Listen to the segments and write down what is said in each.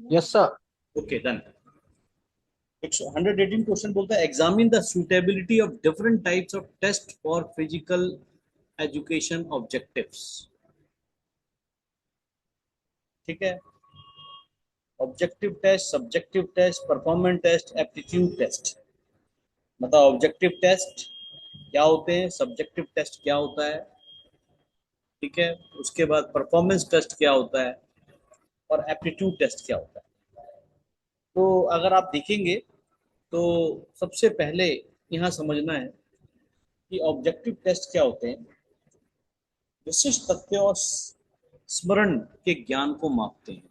Yes sir. Okay done. 118 question बोलता है examine the suitability of different types of test for physical education objectives. ठीक है। Objective test, subjective test, performance test, aptitude test. मतलब objective test क्या होते हैं, subjective test क्या होता है, ठीक है, उसके बाद परफॉर्मेंस टेस्ट क्या होता है और एप्टीट्यूड टेस्ट क्या होता है। तो अगर आप देखेंगे तो सबसे पहले यहाँ समझना है कि ऑब्जेक्टिव टेस्ट क्या होते हैं। विशिष्ट तथ्य और स्मरण के ज्ञान को मापते हैं।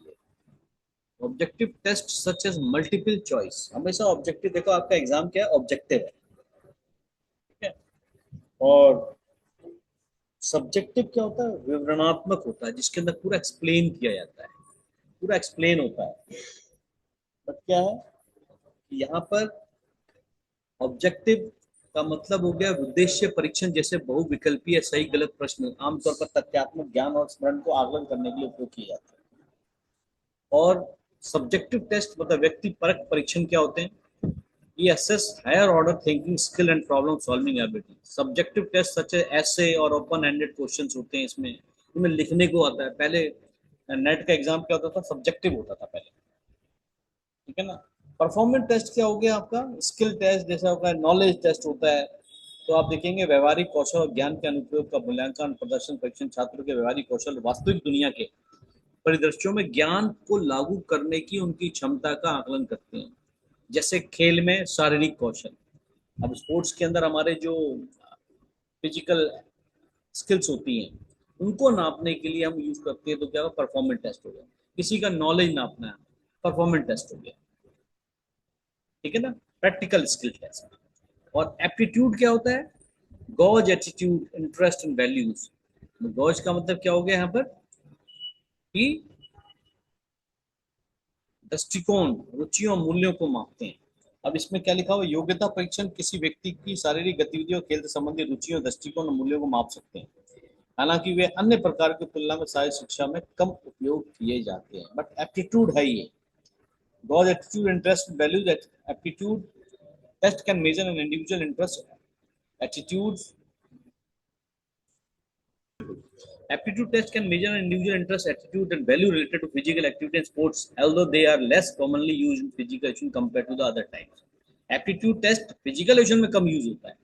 Objective test such as multiple choice, हमेशा ऑब्जेक्टिव, देखो आपका एग्जाम क्या है, ऑब्जेक्टिव है, ठीक है। और सब्जेक्टिव क्या होता है, विवरणात्मक होता है, जिसके अंदर पूरा एक्सप्लेन किया जाता है, पूरा एक्सप्लेन होता है। बट क्या है कि यहाँ पर ऑब्जेक्टिव का मतलब हो गया उद्देश्य परीक्षण जैसे बहुविकल्पीय सही गलत प्रश्न, आमतौर पर तथ्यात्मक ज्ञान और स्मरण को आकलन करने के लिए उपयोग किए जाते हैं। और सब्जेक्टिव टेस्ट मतलब व्यक्ति परक परीक्षण क्या होते हैं, ये assess higher order thinking skill and problem solving ability. Subjective test such ऐसे और ओपन एंडेड क्वेश्चंस होते हैं, इसमें इनमें लिखने को आता है। पहले नेट का एग्जाम क्या होता था, सब्जेक्टिव होता था पहले, ठीक है ना। परफॉर्मेंस टेस्ट क्या हो गया आपका, स्किल टेस्ट जैसा होता है, नॉलेज टेस्ट होता है। तो आप देखेंगे व्यवहारिक कौशल और ज्ञान के अनुप्रयोग का मूल्यांकन प्रदर्शन परीक्षण छात्रों के व्यवहारिक कौशल वास्तविक दुनिया के परिदृश्यों में ज्ञान को लागू करने की उनकी क्षमता का आकलन करते हैं। जैसे खेल में शारीरिक कौशल, अब स्पोर्ट्स के अंदर हमारे जो फिजिकल स्किल्स होती हैं उनको नापने के लिए हम यूज करते हैं, तो क्या होगा, परफॉर्मेंस टेस्ट हो गया। किसी का नॉलेज नापना है, परफॉर्मेंस टेस्ट हो गया, ठीक है ना, प्रैक्टिकल स्किल टेस्ट। और एप्टीट्यूड क्या होता है, gauge attitude interest and values. Gauge का मतलब क्या हो गया यहाँ पर कि दृष्टिकोण, रुचियों, मूल्यों को मापते हैं। अब इसमें क्या लिखा हुआ, योग्यता परीक्षण किसी व्यक्ति की शारीरिक गतिविधियों, खेल से संबंधित रुचियों, दृष्टिकोण और मूल्यों को माप सकते हैं। हालांकि वे अन्य प्रकार की तुलना में शारीरिक शिक्षा में कम उपयोग किए जाते हैं, बट एप्टीट्यूड है ये। Gauge attitude interest values aptitude test can measure an individual interest attitude. Aptitude test can measure an individual interest, attitude, and value related to physical activity and sports, although they are less commonly used in physical education compared to the other types. Aptitude test physical education में कम use होता है,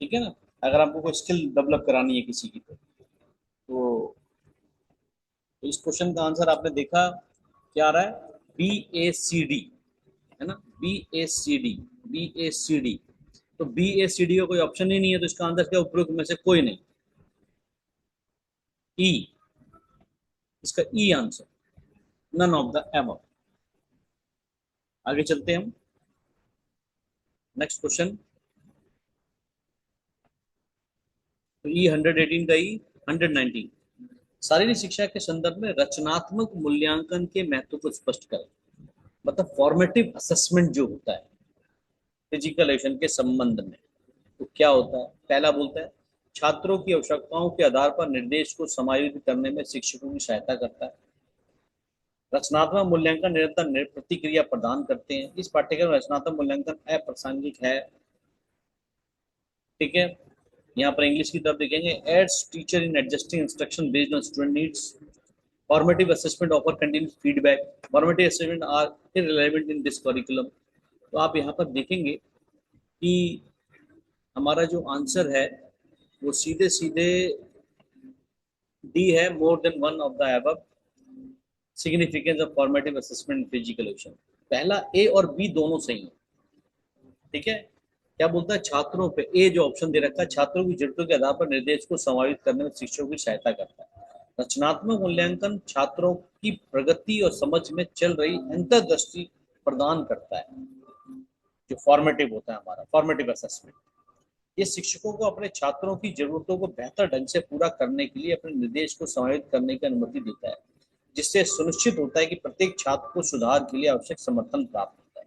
ठीक है ना। अगर आपको कोई skill develop करानी है किसी की, तो इस क्वेश्चन का आंसर आपने देखा क्या आ रहा है, बी ए सी डी, है ना, बी ए सी डी, बी ए सी डी। तो बी ए सी डी का कोई ऑप्शन ही नहीं है, तो इसका आंसर क्या, उपरोक्त में से कोई नहीं, ई, इसका E answer, none of the above. आगे चलते हैं हम, नेक्स्ट क्वेश्चन। तो ई 118 का ई 119, शारीरिक शिक्षा के संदर्भ में रचनात्मक मूल्यांकन के महत्व को स्पष्ट करें। मतलब फॉर्मेटिव असेसमेंट जो होता है फिजिकल एजुकेशन के संबंध में, तो क्या होता है, पहला बोलता है छात्रों की आवश्यकताओं के आधार पर निर्देश को समायोजित करने में शिक्षकों की सहायता करता है। रचनात्मक मूल्यांकन निरंतर प्रतिक्रिया प्रदान करते हैं। इस पाठ्यक्रम में रचनात्मक मूल्यांकन अप्रासंगिक है, ठीक है। यहाँ पर इंग्लिश की तरफ देखेंगे, aids teacher in adjusting instruction based on student needs. Formative assessment offer continuous feedback. Formative assessment are irrelevant in this curriculum. तो आप यहाँ पर देखेंगे कि हमारा जो आंसर है वो सीधे सीधे डी है, मोर than one of the above. Significance of formative assessment physical education, पहला ए और बी दोनों सही है, ठीक है। क्या बोलता है, छात्रों पे ए जो ऑप्शन दे रखा है, छात्रों की जरूरतों के आधार पर निर्देश को समायोजित करने में शिक्षकों की सहायता करता है। रचनात्मक मूल्यांकन छात्रों की प्रगति और समझ में चल रही अंतर्दृष्टि प्रदान करता है। जो फॉर्मेटिव होता है हमारा फॉर्मेटिव असेसमेंट, ये शिक्षकों को अपने छात्रों की जरूरतों को बेहतर ढंग से पूरा करने के लिए अपने निर्देश को समायोजित करने की अनुमति देता है, जिससे सुनिश्चित होता है कि प्रत्येक छात्र को सुधार के लिए आवश्यक समर्थन प्राप्त होता है।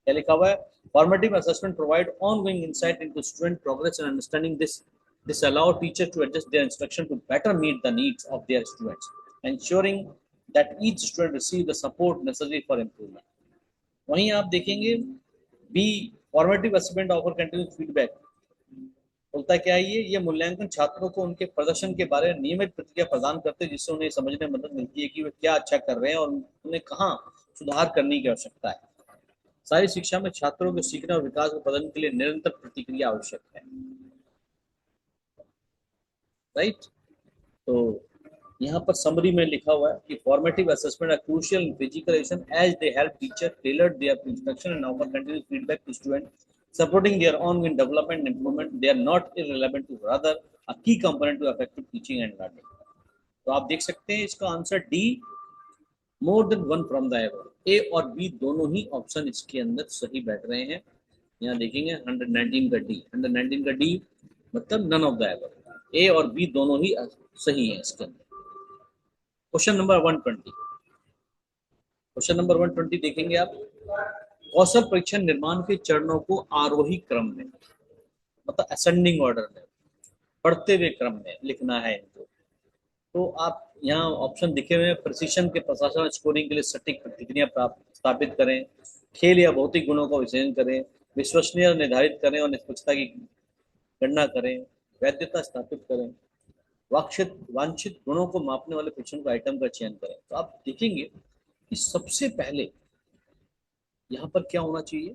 क्या लिखा हुआ है, formative assessment provide ongoing insight into student progress and understanding this allow teachers to adjust their instruction to better meet the needs of their students, ensuring that each student receive the support necessary for improvement. वहीं आप देखेंगे B formative assessment offer continuous feedback, बोलता क्या है ये मूल्यांकन छात्रों को उनके प्रदर्शन के बारे में नियमित प्रतिक्रिया प्रदान करते हैं, जिससे उन्हें समझने में मदद मिलती है कि वे क्या अच्छा कर रहे हैं और उन्हें कहाँ सुधार करने की आवश्यकता है। सारी शिक्षा में छात्रों के सीखने और विकास को प्रदान के लिए निरंतर प्रतिक्रिया आवश्यक है। राइट, तो यहाँ पर समरी में लिखा हुआ है कि formative assessment are crucial in physical education as they help teacher tailor their instruction and offer continuous feedback to student supporting their ongoing development and improvement. They are not irrelevant to rather a key component to effective teaching and learning. तो आप देख सकते हैं इसका answer D, more than one from the above. A और B दोनों ही option इसके अंदर सही बैठ रहे हैं। यहाँ देखेंगे 119 का डी, 119 का डी मतलब none of the above. A और बी दोनों ही सही है इसके अंदर। क्वेश्चन नंबर 120, क्वेश्चन नंबर 120 देखेंगे आप। कौशल परीक्षण निर्माण के चरणों को आरोही क्रम में मतलब असेंडिंग ऑर्डर में बढ़ते हुए क्रम में लिखना है इनको। तो आप यहाँ ऑप्शन दिखे हुए हैं, प्रशिक्षण के प्रशासन स्कोरिंग के लिए सटीक प्रतिक्रिया स्थापित करें, खेल या भौतिक गुणों का विश्लेषण करें, विश्वसनीय निर्धारित करें और निष्पक्षता की गणना करें, वैधता स्थापित करें, वांछित गुणों को मापने वाले परीक्षण का आइटम का चयन करें। तो आप देखेंगे कि सबसे पहले यहाँ पर क्या होना चाहिए,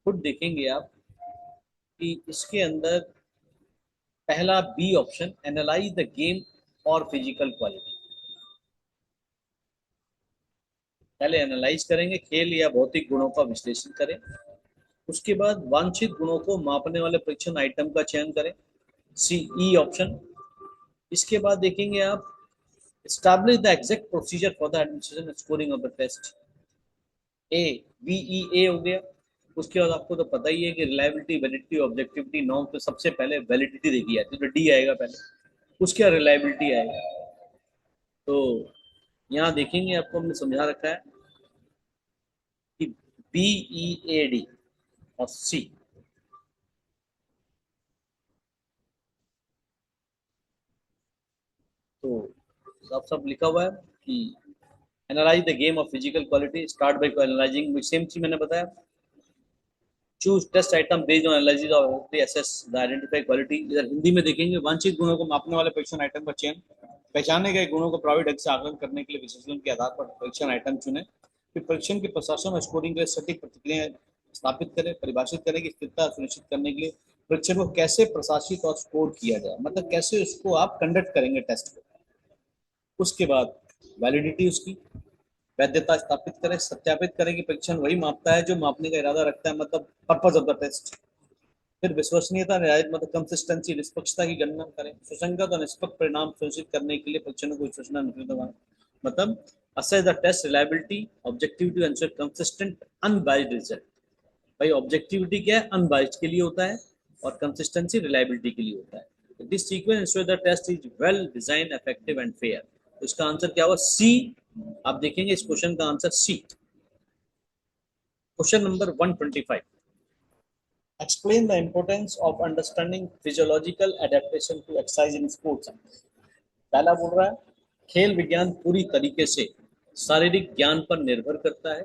खुद देखेंगे आप कि इसके अंदर पहला B option analyse the game और फिजिकल क्वालिटी, पहले एनालाइज करेंगे, खेल या भौतिक गुणों का विश्लेषण करें, उसके बाद वांछित गुणों को मापने वाले परीक्षण आइटम का चयन करें, सी ई ऑप्शन। इसके बाद देखेंगे आप establish the exact procedure for the administration and scoring of the test, A VEA हो गया। उसके बाद आपको तो पता ही है कि रिलायबिलिटी, वैलिडिटी, ऑब्जेक्टिविटी, नॉर्म पे सबसे पहले वैलिडिटी देखी जाती है, तो डी आएगा पहले, उसके बाद रिलायबिलिटी आएगा। तो यहाँ देखेंगे आपको हमने समझा रखा है कि BEAD और C, तो सब लिखा हुआ है कि analyse the game of physical quality, start by analysing, same चीज मैंने बताया। Choose test item based on analysis of assess the identify quality. इधर हिंदी में देखेंगे वांछित गुणों को मापने वाले परीक्षण आइटम का चयन, पहचाने गए गुणों को प्रभावी ढंग से आकलन करने के लिए विश्लेषण के आधार पर परीक्षण आइटम चुने, फिर परीक्षण के प्रशासन और स्कोरिंग के लिए सटीक प्रतिक्रिया स्थापित करें, परिभाषित करें कि स्थिरता सुनिश्चित करने के लिए परीक्षण को कैसे प्रशासित और स्कोर किया जाए, मतलब कैसे उसको आप कंडक्ट करेंगे टेस्ट को। उसके बाद वैलिडिटी, उसकी वैधता स्थापित करें, सत्यापित करें कि परीक्षण वही मापता है जो मापने का इरादा रखता है, मतलब पर्पस ऑफ द टेस्ट। फिर विश्वसनीयता, मतलब कंसिस्टेंसी, निष्पक्षता की गणना करें, सुसंगत और निष्पक्ष परिणाम सुनिश्चित करने के लिए परीक्षणों को विश्वसनीय मतलब assess the test reliability, objectivity, ensure consistent unbiased result। भाई ऑब्जेक्टिविटी क्या है, अनबाइस्ड के लिए होता है, और कंसिस्टेंसी रिलायबिलिटी के लिए होता है। This sequence ensure the test is well designed, effective and fair। तो इसका आंसर क्या हुआ, सी। आप देखेंगे इस क्वेश्चन का answer C. Question number 125, explain the importance of understanding physiological adaptation to exercise in sports. पहला बोल रहा है खेल विज्ञान पूरी तरीके से शारीरिक ज्ञान पर निर्भर करता है।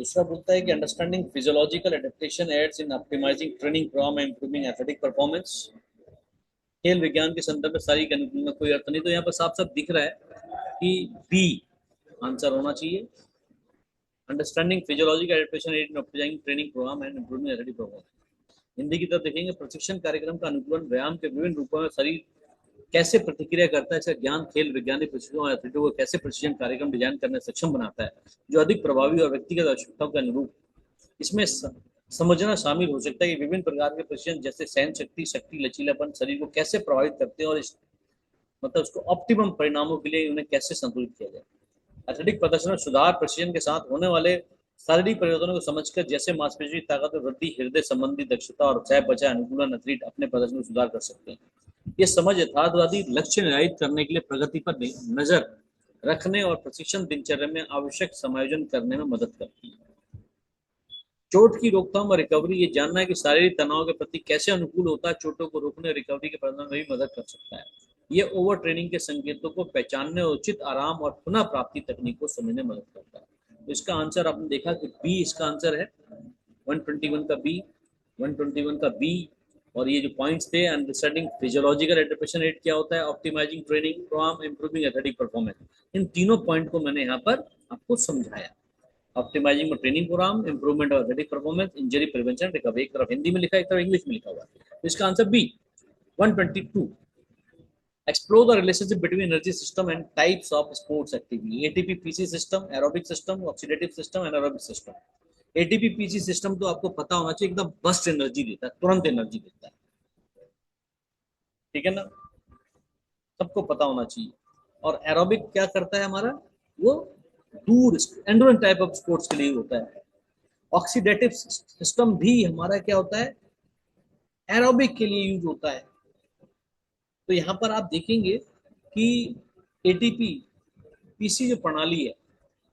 दूसरा बोलता है कि understanding physiological adaptation aids in optimising training programme and improving athletic performance. खेल विज्ञान के संदर्भ में शारीरिक अनुकूलन में कोई अर्थ नहीं, तो यहाँ पर साफ साफ दिख रहा है कि बी आंसर होना चाहिए। Understanding physiological adaptation aids in optimising training programme and improving athletic performance. Hindi की तरफ देखेंगे प्रशिक्षण कार्यक्रम का अनुकूलन व्यायाम के विभिन्न रूपों में शरीर कैसे प्रतिक्रिया करता है, इसका ज्ञान खेल वैज्ञानिक प्रशिक्षकों और एथलीटों को कैसे प्रशिक्षण कार्यक्रम डिजाइन करने में सक्षम बनाता है जो अधिक प्रभावी और व्यक्तिगत आवश्यकताओं के अनुरूप। इसमें समझना शामिल हो सकता है कि विभिन्न प्रकार के प्रशिक्षण जैसे सहन शक्ति, लचीलापन शरीर को कैसे प्रभावित करते हैं और मतलब उसको ऑप्टिमम परिणामों के लिए उन्हें कैसे संतुलित किया जाए। एथलेटिक प्रदर्शन में सुधार प्रशिक्षण के साथ होने वाले शारीरिक परिवर्तनों को समझकर जैसे मांसपेशी ताकत में वृद्धि, हृदय संबंधी दक्षता और चयापचय अनुकूलन एथलीट अपने प्रदर्शन में सुधार कर सकते हैं। ये समझ यथार्थवादी लक्ष्य निर्धारित करने के लिए प्रगति पर नजर रखने और प्रशिक्षण दिनचर्या में आवश्यक समायोजन करने में मदद करती है। चोट की रोकथाम और रिकवरी, ये जानना है कि शारीरिक तनाव के प्रति कैसे अनुकूल होता है, चोटों को रोकने और रिकवरी के प्रबंधन में भी मदद कर सकता है। ये ओवर ट्रेनिंग के संकेतों को पहचानने और उचित आराम और पुनः प्राप्ति तकनीक को समझने में मदद करता है। तो इसका आंसर आपने देखा कि बी इसका आंसर है, 121 का बी, 121 का बी। और ये जो पॉइंट्स थे, अंडरस्टैंडिंग फिजियोलॉजिकल एडेप्टेशन रेट क्या होता है, optimising training programme, improving athletic performance, इन तीनों पॉइंट को मैंने यहाँ पर आपको समझाया। Optimising training programme, improvement of athletic performance, injury prevention, recovery, एक तरफ हिंदी में लिखा है, एक तरफ इंग्लिश में लिखा हुआ है। तो इसका answer B 122। Explore the relationship between energy system and types of sports activity. ATP PC system, aerobic system, oxidative system, anaerobic system. ATP PC system तो आपको पता होना चाहिए, एकदम बस्ट एनर्जी देता है, तुरंत एनर्जी देता है, ठीक है ना, सबको पता होना चाहिए। और एरोबिक क्या करता है हमारा, वो दूर एंडोरेंस टाइप ऑफ स्पोर्ट्स के लिए होता है। ऑक्सीडेटिव सिस्टम भी हमारा क्या होता है, एरोबिक के लिए यूज होता है। तो यहाँ पर आप देखेंगे कि एटीपी पीसी जो प्रणाली है,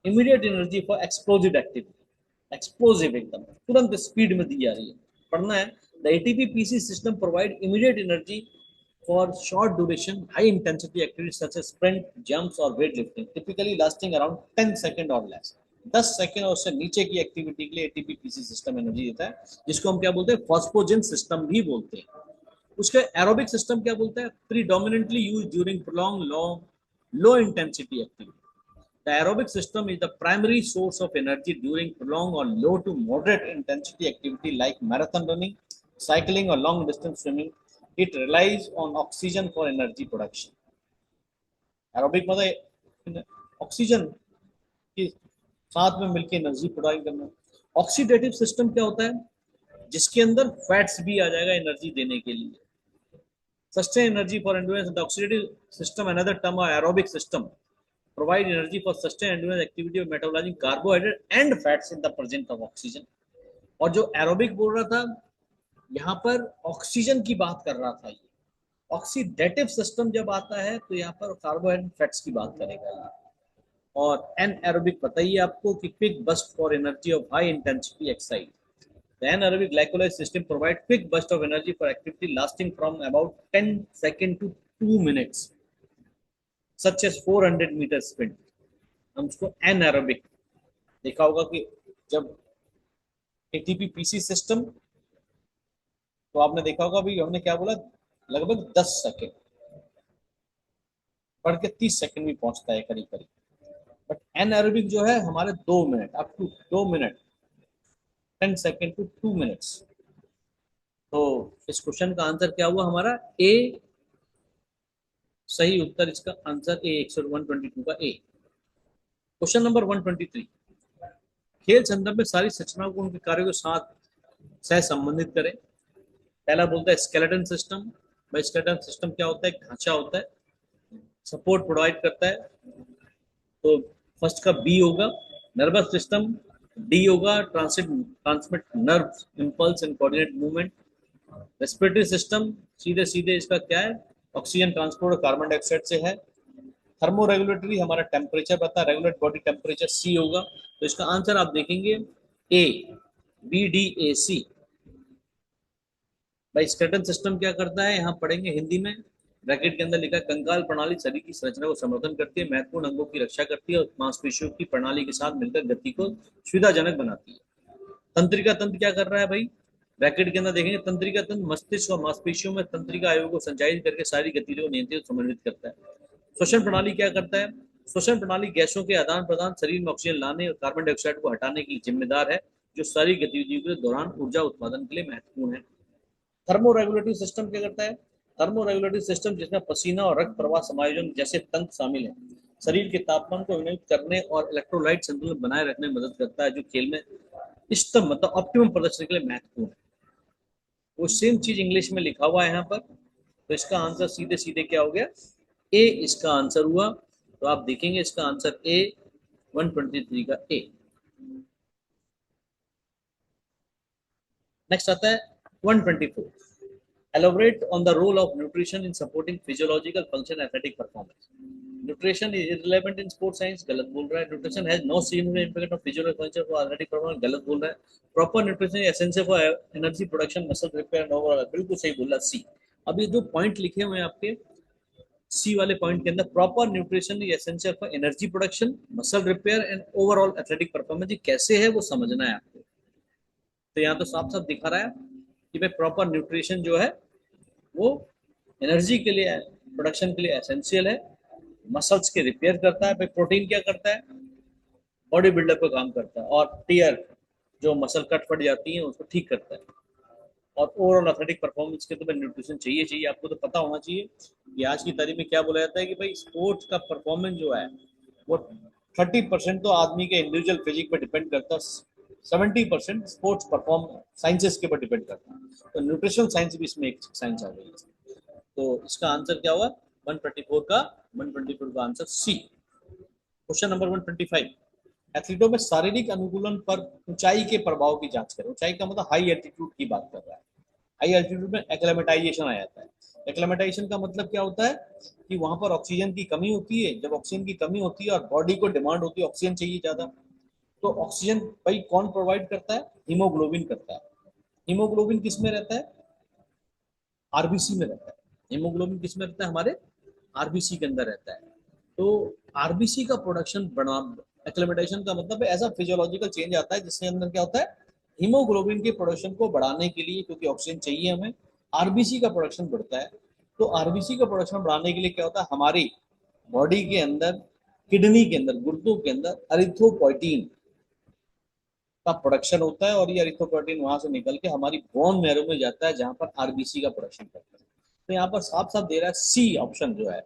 immediate energy for explosive activity, explosive एकदम तुरंत स्पीड में दी जा रही है, पढ़ना है। The ATP PC system provide immediate energy for short duration high intensity activity such as sprint, jumps और weight lifting, typically lasting around 10 second और लेस। 10 सेकंड और उससे नीचे की एक्टिविटी के लिए एटीपी पीसी सिस्टम एनर्जी देता है, जिसको हम क्या बोलते हैं, फॉस्फोजेन सिस्टम भी बोलते हैं। उसके एरोबिक सिस्टम क्या बोलता है, predominantly use during prolong long low intensity activity. The aerobic system is the primary source of energy during prolonged or low to moderate intensity activity like marathon running, cycling or long distance swimming. It relies on oxygen for energy production. Aerobic मतलब oxygen के साथ में मिलकर energy provide करना। Oxidative system क्या होता है, जिसके अंदर फैट्स भी आ जाएगा एनर्जी देने के लिए। Sustain energy for endurance. The oxidative system, another term of aerobic system, provide energy for sustained endurance activity of metabolizing carbohydrate and fats in the presence of oxygen. और जो एरोबिक बोल रहा था, यहाँ पर ऑक्सीजन की बात कर रहा था। ये ऑक्सीडेटिव सिस्टम जब आता है तो यहाँ पर कार्बोहाइड्रेट फैट्स की बात करेगा ये। और एन एरोबिक बताइए आपको कि quick burst for energy of high intensity exercise. The anaerobic glycolysis system provides quick burst of energy for activity lasting from about 10 seconds to 2 minutes, such as 400 meter sprint. हम उसको anaerobic देखा होगा कि जब ATP PC system, तो आपने देखा होगा भी हमने क्या बोला, लगभग 10 सेकंड बढ़ के 30 सेकंड भी पहुंचता है करीब करीब। बट एनारोबिक जो है हमारे 2 minute, up to 2 minute, 10 second to 2 minutes. तो इस क्वेश्चन का आंसर क्या हुआ हमारा, ए सही उत्तर, इसका आंसर ए 122 का ए। क्वेश्चन नंबर 123, खेल संदर्भ में सारी संरचनाओं को उनके कार्यों के साथ सह संबंधित करें। पहला बोलता है स्केलेटन सिस्टम। भाई स्केलेटन सिस्टम क्या होता है, ढांचा होता है, सपोर्ट प्रोवाइड करता है। तो फर्स्ट का बी होगा। नर्वस सिस्टम, डी होगा, transmit nerve impulse and coordinate movement. Respiratory system, सीधे सीधे इसका क्या है, ऑक्सीजन ट्रांसपोर्ट और कार्बन डाइऑक्साइड से है। थर्मो रेगुलेटरी, हमारा टेम्परेचर पता, रेगुलेट बॉडी टेम्परेचर, सी होगा। तो इसका आंसर आप देखेंगे ए, बी डी ए सी। भाई स्केलेटन सिस्टम क्या करता है, यहाँ पढ़ेंगे हिंदी में, ब्रैकेट के अंदर लिखा है कंकाल प्रणाली शरीर की संरचना को समर्थन करती है, महत्वपूर्ण अंगों की रक्षा करती है और मांसपेशियों की प्रणाली के साथ मिलकर गति को सुविधाजनक बनाती है। तंत्रिका तंत्र क्या कर रहा है भाई, ब्रैकेट के अंदर देखेंगे, तंत्रिका तंत्र मस्तिष्क और मांसपेशियों में तंत्रिका आयोग को संचालित करके सारी गतिविधियों को नियंत्रित और समन्वित करता है। श्वसन प्रणाली क्या करता है, श्वसन प्रणाली गैसों के आदान प्रदान, शरीर में ऑक्सीजन लाने और कार्बन डाइऑक्साइड को हटाने के लिए जिम्मेदार है, जो सारी गतिविधियों के दौरान ऊर्जा उत्पादन के लिए महत्वपूर्ण है। थर्मोरेगुलेटरी सिस्टम क्या करता है, थर्मोरेगुलेटरी सिस्टम जिसमें पसीना और रक्त प्रवाह समायोजन जैसे तंत्र शामिल है, शरीर के तापमान को नियंत्रित करने और इलेक्ट्रोलाइट संतुलन बनाए रखने में मदद करता है, जो खेल में इष्टतम मतलब ऑप्टिमम प्रदर्शन के लिए महत्वपूर्ण है। वो सेम चीज इंग्लिश में लिखा हुआ है यहाँ पर। तो इसका आंसर सीधे सीधे क्या हो गया, ए इसका आंसर हुआ। तो आप देखेंगे इसका आंसर ए 123 का ए। नेक्स्ट आता है 124, elaborate on the role of nutrition in supporting physiological function and athletic performance. Nutrition is irrelevant in sports science, गलत बोल रहा है। Nutrition has no significant impact on physiological function for athletic performance, गलत बोल रहा है। Proper nutrition is essential for energy production, muscle repair and overall, बिल्कुल सही बोला सी। अब ये जो पॉइंट लिखे हुए हैं आपके सी वाले पॉइंट के अंदर, proper nutrition is essential for energy production, muscle repair and overall athletic performance, ये कैसे है वो समझना है आपको। तो यहाँ तो साफ साफ दिखा रहा है कि भाई प्रॉपर न्यूट्रिशन जो है वो एनर्जी के लिए, प्रोडक्शन के लिए एसेंशियल है, मसल्स के रिपेयर करता है। भाई प्रोटीन क्या करता है, बॉडी बिल्डअप का काम करता है, और टीयर जो मसल कट फट जाती है उसको ठीक करता है। और ओवरऑल एथलेटिक परफॉर्मेंस के तो भाई न्यूट्रिशन चाहिए चाहिए, आपको तो पता होना चाहिए कि आज की तारीख में क्या बोला जाता है कि भाई स्पोर्ट्स का परफॉर्मेंस जो है वो 30% तो आदमी के इंडिविजुअल फिजिक पर डिपेंड करता है, 70% स्पोर्ट्स परफॉर्म साइंसेस के ऊपर डिपेंड करता है। तो न्यूट्रिशनल साइंस भी इसमें एक साइंस आ गई है। तो इसका आंसर क्या हुआ, 124 का आंसर सी। क्वेश्चन नंबर 125, एथलीटों में शारीरिक अनुकूलन पर ऊंचाई के प्रभाव की जांच करें। ऊंचाई का मतलब हाई एल्टीट्यूड की बात कर रहा है। हाई एल्टीट्यूड में एक्लेमेटाइजेशन आ जाता है। एक्लेमेटाइजेशन का मतलब क्या होता है कि वहां पर ऑक्सीजन की कमी होती है। जब ऑक्सीजन की कमी होती है और बॉडी को डिमांड होती है ऑक्सीजन चाहिए ज्यादा, तो ऑक्सीजन भाई कौन प्रोवाइड करता है, हीमोग्लोबिन करता है। हीमोग्लोबिन किस में रहता है, आरबीसी में रहता है। हीमोग्लोबिन किस में रहता है, हमारे आरबीसी के अंदर रहता है। तो आरबीसी का प्रोडक्शन बढ़ा, एक्लेमेटाइजेशन का मतलब है ऐसा फिजियोलॉजिकल चेंज आता है जिसके अंदर क्या होता है, हीमोग्लोबिन के प्रोडक्शन को बढ़ाने के लिए, क्योंकि ऑक्सीजन चाहिए हमें, आरबीसी का प्रोडक्शन बढ़ता है। तो आरबीसी का प्रोडक्शन बढ़ाने के लिए क्या होता है, हमारी बॉडी के अंदर, किडनी के अंदर, गुर्दों के अंदर एरिथ्रोपोइटीन का प्रोडक्शन होता है, और ये एरिथ्रोपोइटीन वहां से निकल के हमारी बोन मैरो में जाता है जहां पर आरबीसी का प्रोडक्शन करता है। तो यहाँ पर साफ साफ दे रहा है सी ऑप्शन जो है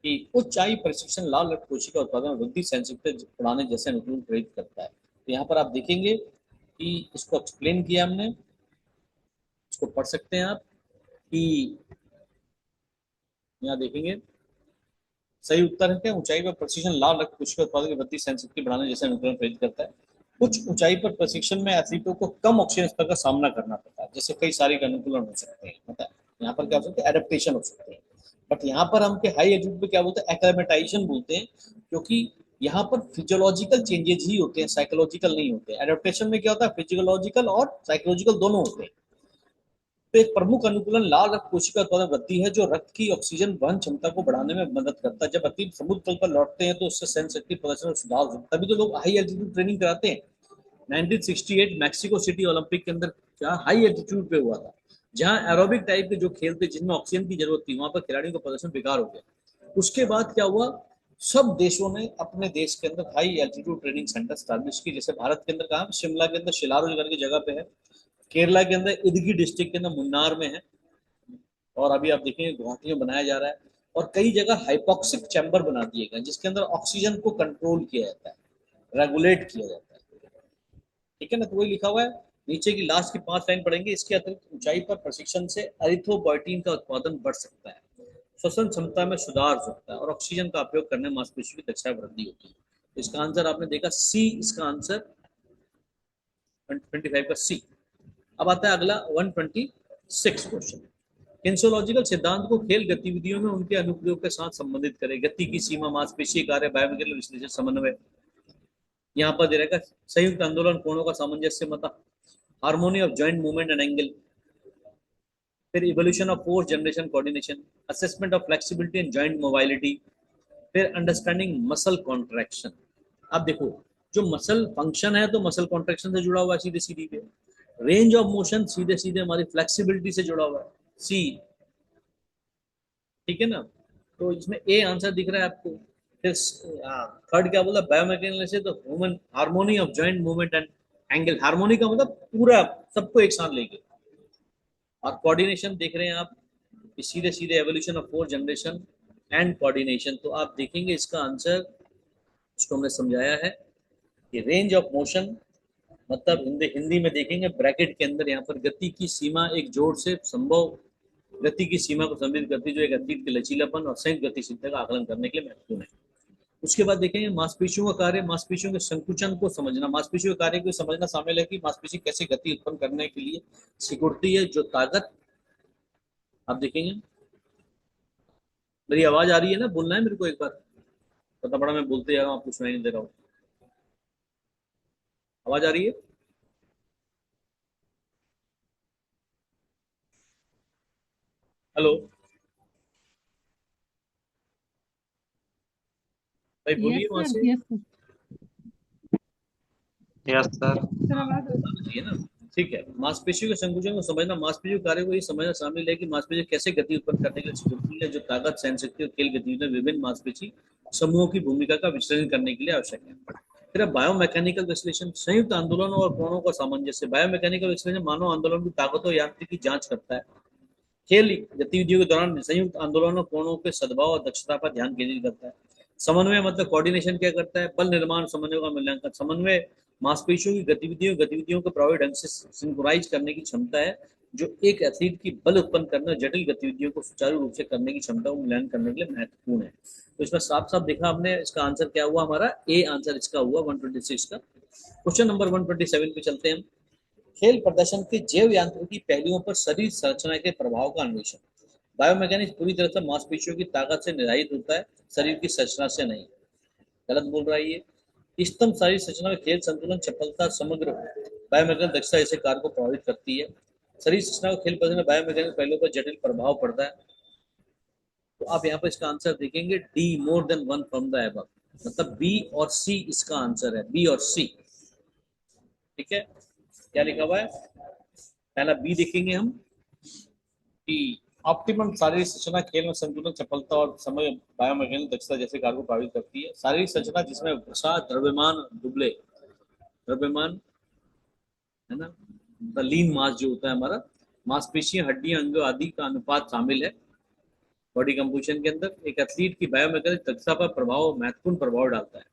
कि उच्चाई प्रशिक्षण लाल रक्त कोशिका उत्पादन वृद्धि सेंसिटिविटी बढ़ाने जैसे अनुकूल प्रेरित करता है। तो यहाँ पर आप देखेंगे कि इसको एक्सप्लेन किया हमने, इसको पढ़ सकते हैं आप कि यहाँ देखेंगे सही उत्तर है क्या, ऊंचाई पर प्रशिक्षण लाल रक्त कोशिका उत्पादन की वृद्धि सेंसिटिविटी बढ़ाने जैसे अनुकूलन प्रेरित करता है। कुछ ऊंचाई पर प्रशिक्षण में एथलीटों को कम ऑक्सीजन स्तर का सामना करना पड़ता है, जैसे कई सारे अनुकूलन हो सकते हैं, पता है यहाँ पर क्या हो सकता है, एडेप्टेशन हो सकते हैं। बट यहाँ पर हम हाई एल्टीट्यूड पे क्या बोलते हैं, एक्लेमेटाइजेशन बोलते हैं, क्योंकि यहाँ पर फिजियोलॉजिकल चेंजेस ही होते हैं, साइकोलॉजिकल नहीं होते। एडेप्टेशन में क्या होता है, फिजियोलॉजिकल और साइकोलॉजिकल दोनों होते हैं। तो एक प्रमुख अनुकूलन लाल रक्त कोशिका उत्पादन वृद्धि है, जो रक्त की ऑक्सीजन वहन क्षमता को बढ़ाने में मदद करता है। जब एथलीट समुद्र तल पर लौटते हैं तो उससे सहन शक्ति प्रदर्शन में सुधार होता है। तभी तो लोग हाई एल्टीट्यूड ट्रेनिंग कराते हैं। 1968 मैक्सिको सिटी ओलंपिक के अंदर क्या हाई एल्टीट्यूड पे हुआ था, जहां एरोबिक टाइप के जो खेल थे जिनमें ऑक्सीजन की जरूरत थी, वहां पर खिलाड़ियों का प्रदर्शन बेकार हो गया। उसके बाद क्या हुआ, सब देशों ने अपने देश के अंदर high altitude training centre establish की। जैसे भारत के अंदर कहा, शिमला के अंदर शिलारू करके जगह पे है, केरला के अंदर इडुक्की डिस्ट्रिक्ट के अंदर मुन्नार में है, और अभी आप देखेंगे गुवाहाटी में बनाया जा रहा है। और कई जगह हाइपोक्सिक चैम्बर बना दिए गए जिसके अंदर ऑक्सीजन को कंट्रोल किया जाता है, रेगुलेट किया जाता है। ठीक है ना, तो वही लिखा हुआ है नीचे की लास्ट की 5 लाइन पढ़ेंगे। इसके अतिरिक्त ऊंचाई पर प्रशिक्षण से एरिथ्रोपोइटीन का उत्पादन बढ़ सकता है, श्वसन क्षमता में सुधार हो सकता है, और ऑक्सीजन का उपयोग करने मांसपेशियों की दक्षता वृद्धि होती है। तो इसका आंसर आपने देखा सी, इसका आंसर 125 का सी। अब आता है अगला 126 क्वेश्चन। किन्सोलॉजिकल सिद्धांत को खेल गतिविधियों में उनके अनुप्रयोग के साथ संबंधित करें। गति की सीमा, मांसपेशीय कार्य, बायोमैकेनिकल विश्लेषण, समन्वय। यहाँ पर दे रहेगा संयुक्त आंदोलन, कोणों का सामंजस्य मता, harmony of joint movement and angle, फिर evolution of force generation coordination, assessment of flexibility and joint mobility, फिर अंडरस्टैंडिंग मसल कॉन्ट्रैक्शन। अब देखो, जो मसल फंक्शन है तो मसल कॉन्ट्रैक्शन से जुड़ा हुआ है सीधे सीधे पे। रेंज ऑफ मोशन सीधे सीधे हमारी फ्लेक्सिबिलिटी से जुड़ा हुआ है, सी। ठीक है ना, तो इसमें ए आंसर दिख रहा है आपको। फिर थर्ड क्या बोला, बायोमैकेनिकल से तो human harmony of joint movement and angle, harmony का मतलब पूरा सबको एक साथ लेके। और कोऑर्डिनेशन देख रहे हैं आप, सीधे सीधे evolution of force generation and coordination. तो आप देखेंगे इसका आंसर, इसको हमने समझाया है कि रेंज ऑफ मोशन मतलब हिंदी में देखेंगे ब्रैकेट के अंदर, यहाँ पर गति की सीमा एक जोड़ से संभव गति की सीमा को संबंधित करती है, जो एक एथलीट के लचीलापन और संयुक्त गतिशीलता का आकलन करने के लिए महत्वपूर्ण है। उसके बाद देखेंगे मांसपेशियों का कार्य, मांसपेशियों के संकुचन को समझना। मांसपेशियों के कार्य को समझना शामिल है कि मांसपेशी कैसे गति उत्पन्न करने के लिए सिकुड़ती है, जो ताकत। आप देखेंगे, मेरी आवाज आ रही है ना, बोलना है मेरे को एक बार। पता पड़ा मैं बोलते जा रहा हूँ, आपको सुनाई नहीं दे रहा हूँ। आवाज आ रही है? हेलो भाई, यस बोलिए वहां सर, से। Yes sir. Yes sir. Sir आवाज आ रही चाहिए ना। ठीक है, मांसपेशियों के संकुचन को समझना, मांसपेशियों के कार्य को ये समझना शामिल है कि मांसपेशी कैसे गति उत्पन्न करने के लिए होती है, जो ताकत, सहन शक्ति और खेल गतिविधियों में विभिन्न मांसपेशी समूहों की भूमिका का विश्लेषण करने के लिए आवश्यक है। फिर बायोमैकेनिकल विश्लेषण, संयुक्त आंदोलन और कोणों का सामंजस्य। बायोमैकेनिकल विश्लेषण मानव आंदोलन की ताकत और यांत्रिकी की जांच करता है। खेल गतिविधियों के दौरान संयुक्त आंदोलनों, कोणों के सद्भाव और दक्षता पर ध्यान केंद्रित करता है। समन्वय मतलब कोऑर्डिनेशन क्या करता है? बल निर्माण समन्वय का मूल्यांकन। समन्वय मांसपेशियों की गतिविधियों को प्रभावी ढंग से सिंक्रोनाइज करने की क्षमता है, जो एक एथलीट की बल उत्पन्न करने और जटिल गतिविधियों को सुचारू रूप से करने की क्षमता को मूल्यांकन करने के लिए महत्वपूर्ण है। तो इसमें साफ साफ देखा हमने, इसका आंसर क्या हुआ हमारा? ए आंसर इसका हुआ 126 का। क्वेश्चन नंबर 127 पे चलते हैं हम। खेल प्रदर्शन के जैव यांत्रिकी पहलुओं पर शरीर संरचना के प्रभाव का अन्वेषण। बायोमैकेनिक्स पूरी तरह से मांसपेशियों की ताकत से निर्धारित होता है, शरीर की संरचना से नहीं। गलत बोल रहा है ये। स्तंभ शारीरिक संरचना में खेल संतुलन, चपलता, समग्र बायोमैकेनिकल दक्षता ऐसे कार्य को प्रभावित करती है। शरीर संरचना को खेल प्रदर्शन में बायोमैकेनिकल पहलुओं पर जटिल प्रभाव पड़ता है। तो आप यहाँ पर इसका आंसर देखेंगे D, more than one from the above, मतलब बी और सी इसका आंसर है, बी और सी। ठीक है, क्या लिखा हुआ है? पहला बी देखेंगे हम कि ऑप्टिमम शारीरिक संरचना खेल में संतुलन, चपलता और समय बायोमैकेनिकल दक्षता जैसे कार्य को प्रभावित करती है। शारीरिक संरचना जिसमें वसा, द्रव्यमान, दुबले द्रव्यमान है ना, लीन मास जो होता है हमारा, मांसपेशियां, हड्डियां, अंग आदि का अनुपात शामिल है बॉडी कंपोजिशन के अंदर। एक एथलीट की बायोमैकेनिकल दक्षता पर प्रभाव, महत्वपूर्ण प्रभाव डालता है।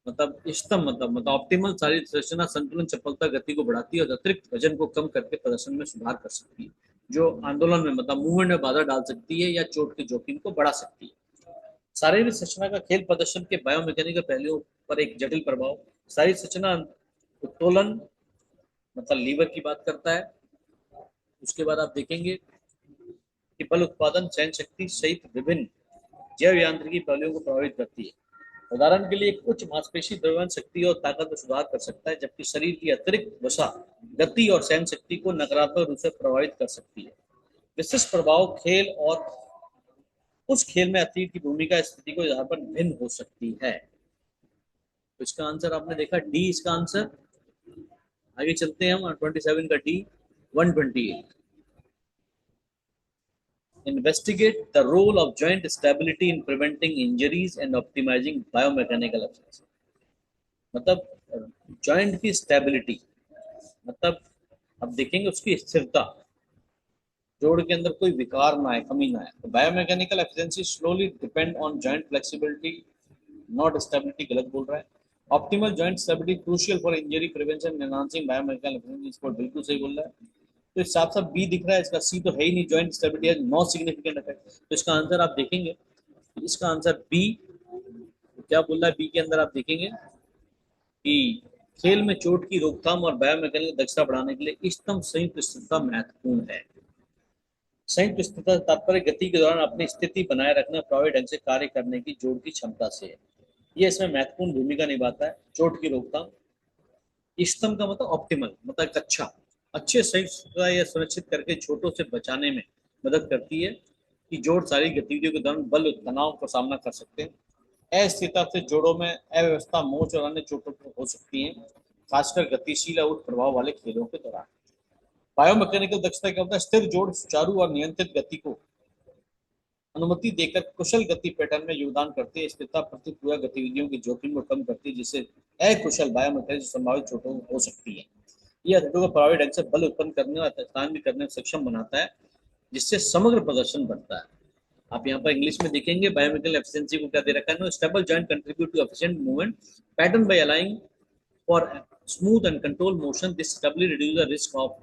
मतलब इष्टतम मतलब ऑप्टिमल शारीरिक संरचना संतुलन, चपलता, गति को बढ़ाती है और अतिरिक्त वजन को कम करके प्रदर्शन में सुधार कर सकती है, जो आंदोलन में मतलब मूवमेंट में बाधा डाल सकती है या चोट के जोखिम को बढ़ा सकती है। शारीरिक संरचना का खेल प्रदर्शन के बायोमैकेनिकल पहलुओं पर एक जटिल प्रभाव। शारीरिक संरचना उत्तोलन मतलब लीवर की बात करता है। उसके बाद आप देखेंगे कि बल उत्पादन, सहन शक्ति सहित विभिन्न जैव यांत्रिकी पहलुओं को प्रभावित करती है। उदाहरण के लिए एक उच्च मांसपेशी द्रव्यमान शक्ति और ताकत में सुधार कर सकता है, जबकि शरीर की अतिरिक्त वसा गति और सहन शक्ति को नकारात्मक रूप से प्रभावित कर सकती है। विशिष्ट प्रभाव खेल और उस खेल में एथलीट की भूमिका स्थिति को आधार पर भिन्न हो सकती है। तो इसका आंसर आपने देखा डी, इसका आंसर। आगे चलते हैं हम 27 का D. 128, investigate the role of joint stability in preventing injuries and optimizing biomechanical efficiency। मतलब जॉइंट की स्टेबिलिटी, मतलब अब देखेंगे उसकी स्थिरता, जोड़ के अंदर कोई विकार ना आए, कमी ना आए। तो biomechanical efficiency slowly depend on joint flexibility, not stability, गलत बोल रहा है। Optimal joint stability crucial for injury prevention enhancing biomechanical efficiency, इसको बिल्कुल सही बोल रहा है। तो साफ साफ बी दिख रहा है, इसका सी तो है ही नहीं, joint stability has no significant effect. तो इसका आंसर आप देखेंगे, इसका आंसर बी। क्या बोल रहा है बी के अंदर? आप देखेंगे कि खेल में चोट की रोकथाम और बायोमैकेनिकल दक्षता बढ़ाने के लिए इष्टतम संयुक्त स्थिरता महत्वपूर्ण है। संयुक्त स्थिरता तात्पर्य गति के दौरान अपनी स्थिति बनाए रखना, प्रभावी ढंग से कार्य करने की जोड़ की क्षमता से है। ये इसमें महत्वपूर्ण भूमिका निभाता है। चोट की रोकथाम, इष्टतम का मतलब ऑप्टिमल, मतलब अच्छा, अच्छे संयुक्त स्थिरता यह सुनिश्चित करके चोटों से बचाने में मदद करती है कि जोड़ सारी गतिविधियों के दौरान बल और तनाव का सामना कर सकते हैं। अस्थिरता से जोड़ों में अव्यवस्था, मोच और अन्य चोटों हो सकती हैं, खासकर गतिशील और प्रभाव वाले खेलों के दौरान। बायोमैकेनिकल दक्षता क्या होता है? स्थिर जोड़ सुचारू और नियंत्रित गति को अनुमति देकर कुशल गति पैटर्न में योगदान करती है। स्थिरता प्रतिक्रिया गतिविधियों के जोखिम को कम करती है, जिससे अकुशल बायोमैकेनिक्स संभावित चोटों हो सकती है। यह एथलीटों को प्रभावी ढंग से बल उत्पन्न करने और स्थान भी करने में सक्षम बनाता है, जिससे समग्र प्रदर्शन बढ़ता है। आप यहाँ पर इंग्लिश में देखेंगे बायोमेकेनिकल एफिशिएंसी को क्या दे रखा है? Stable joint contribute to efficient movement pattern by aligning for smooth and control motion. This stability reduce the risk of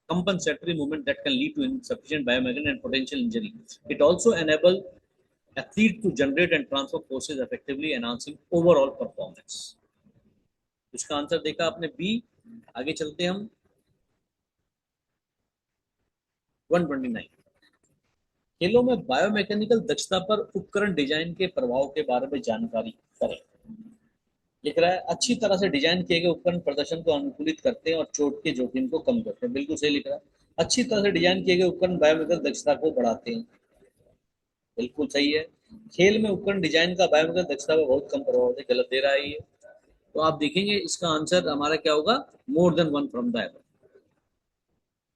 compensatory movement that can lead to insufficient biomechanical and potential injury. It also enables athlete to generate and transfer forces effectively, enhancing overall performance। इसका answer देखा आपने B. आगे चलते हम 129। खेलों में biomechanical दक्षता पर उपकरण डिजाइन के प्रभाव के बारे में जानकारी करें। लिख रहा है अच्छी तरह से डिजाइन किए गए उपकरण प्रदर्शन को अनुकूलित करते हैं और चोट के जोखिम को कम करते हैं। बिल्कुल सही लिख रहा है। अच्छी तरह से डिजाइन किए गए उपकरण बायोमेडिकल दक्षता को बढ़ाते हैं। बिल्कुल सही है। खेल में उपकरण डिजाइन का बायोमेडिकल दक्षता पर बहुत कम प्रभाव है। गलत दे रहा है ये। तो आप देखेंगे इसका आंसर हमारा क्या होगा, मोर than one from the above.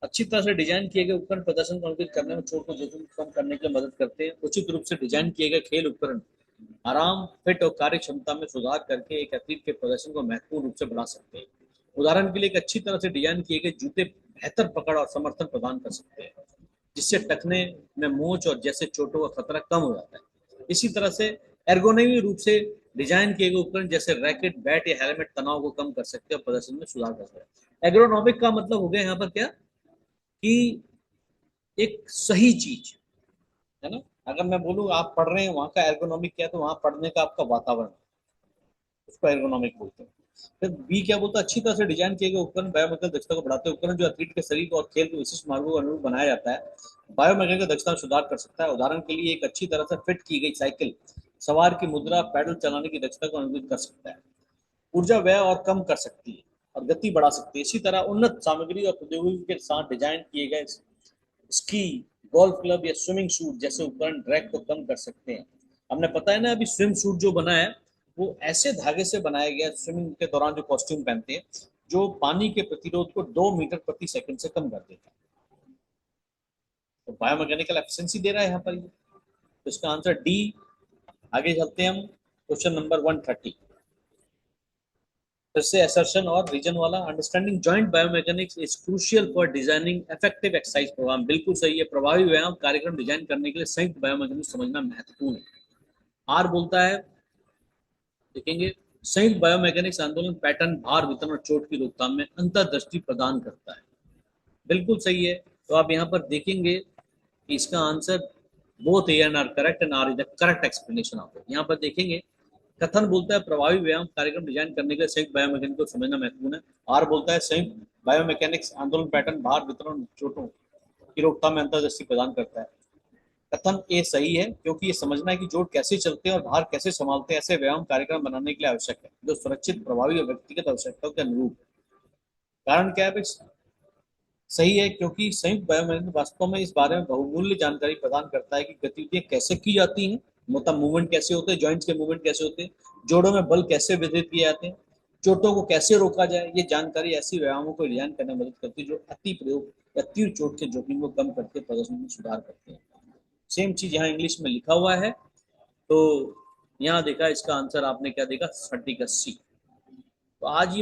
अच्छी तरह से डिजाइन किए गए उपकरण प्रदर्शन को अनुकूलित करने में चोट को जोखिम कम करने के लिए मदद करते हैं। उचित रूप से डिजाइन किए गए खेल उपकरण आराम, फिट और कार्य क्षमता में सुधार करके एक एथलीट के प्रदर्शन को महत्वपूर्ण रूप से बढ़ा सकते हैं। उदाहरण के लिए एक अच्छी तरह से डिजाइन किए गए जूते बेहतर पकड़ और समर्थन प्रदान कर सकते हैं, जिससे टकने में मोच और जैसे चोटों का खतरा कम हो जाता है। इसी तरह से एर्गोनॉमी रूप से डिजाइन किए गए उपकरण जैसे रैकेट, बैट या हेलमेट तनाव को कम कर सकते हैं और प्रदर्शन में सुधार कर सकते हैं। एर्गोनॉमिक का मतलब हो गया यहाँ पर क्या कि एक सही चीज है ना। अगर मैं बोलूँ आप पढ़ रहे हैं वहां का एर्गोनॉमिक क्या है, तो वहां पढ़ने का आपका वातावरण, उसको एर्गोनॉमिक बोलते हैं। फिर बी क्या बोलता है, अच्छी तरह से डिजाइन किए गए उपकरण बायोमेडिकल दक्षता को बढ़ाते हैं। उपकरण जो एथलीट के शरीर और खेल के विशिष्ट मार्गों को अनुरूप बनाया जाता है, बायोमेडिकल दक्षता में सुधार कर सकता है। उदाहरण के लिए एक अच्छी तरह से फिट की गई साइकिल सवार की मुद्रा, पैडल चलाने की दक्षता को अनुकूलित कर सकता है, ऊर्जा व्यय और कम कर सकती है और गति बढ़ा सकती है। इसी तरह उन्नत सामग्री और प्रौद्योगिकी के साथ डिजाइन किए गए स्की, गोल्फ क्लब या स्विमिंग सूट जैसे उपकरण ड्रैग को कम कर सकते हैं। हमने पता है ना अभी स्विम सूट जो बना है वो ऐसे धागे से बनाया गया, स्विमिंग के दौरान जो कॉस्ट्यूम पहनते हैं, जो पानी के प्रतिरोध को 2 मीटर प्रति सेकंड से कम कर देता है। तो बायोमैकेनिकल एफिशिएंसी दे रहा है यहाँ पर। तो इसका आंसर डी। आगे चलते हैं हम क्वेश्चन नंबर 130। फिर से असर्शन और रीजन वाला। Understanding joint biomechanics is crucial for designing effective exercise programme. बिल्कुल सही है। प्रभावी व्यायाम कार्यक्रम डिजाइन करने के लिए संयुक्त बायोमैकेनिक्स समझना महत्वपूर्ण है। आर बोलता है, देखेंगे, संयुक्त बायोमैकेनिक्स आंदोलन पैटर्न, भार वितरण और चोट की रोकथाम में अंतर्दृष्टि प्रदान करता है। बिल्कुल सही है। तो आप यहाँ पर देखेंगे कि इसका answer both A and R correct and R is the correct explanation of it. यहाँ पर देखेंगे कथन बोलता है प्रभावी व्यायाम कार्यक्रम डिजाइन करने के लिए संयुक्त बायोमैकेनिक्स को समझना महत्वपूर्ण है। आर बोलता है संयुक्त बायोमैकेनिक्स आंदोलन पैटर्न, भार वितरण, चोटों की रोकथाम में अंतर्दृष्टि प्रदान करता है। कथन ए सही है, क्योंकि ये समझना है कि जोड़ कैसे चलते हैं और भार कैसे संभालते हैं ऐसे व्यायाम कार्यक्रम बनाने के लिए आवश्यक है, जो सुरक्षित, प्रभावी और व्यक्तिगत आवश्यकताओं के अनुरूप। कारण क्या है? सही है, क्योंकि संयुक्त बायोमैकेनिक्स वास्तव में इस बारे में बहुमूल्य जानकारी प्रदान करता है कि गतिविधियां कैसे की जाती हैं, मतलब मूवमेंट कैसे होते हैं, जॉइंट्स के मूवमेंट कैसे होते हैं, जोड़ों में बल कैसे वितरित किए जाते हैं, चोटों को कैसे रोका जाए। ये जानकारी ऐसी व्यायामों को डिजाइन करने में मदद करती है जो अति प्रयोग या तीव्र चोट के जोखिम को कम करके प्रदर्शन में सुधार करते हैं। सेम चीज यहाँ इंग्लिश में लिखा हुआ है। तो यहाँ देखा, इसका आंसर आपने क्या देखा, 30 का सी। तो आज ये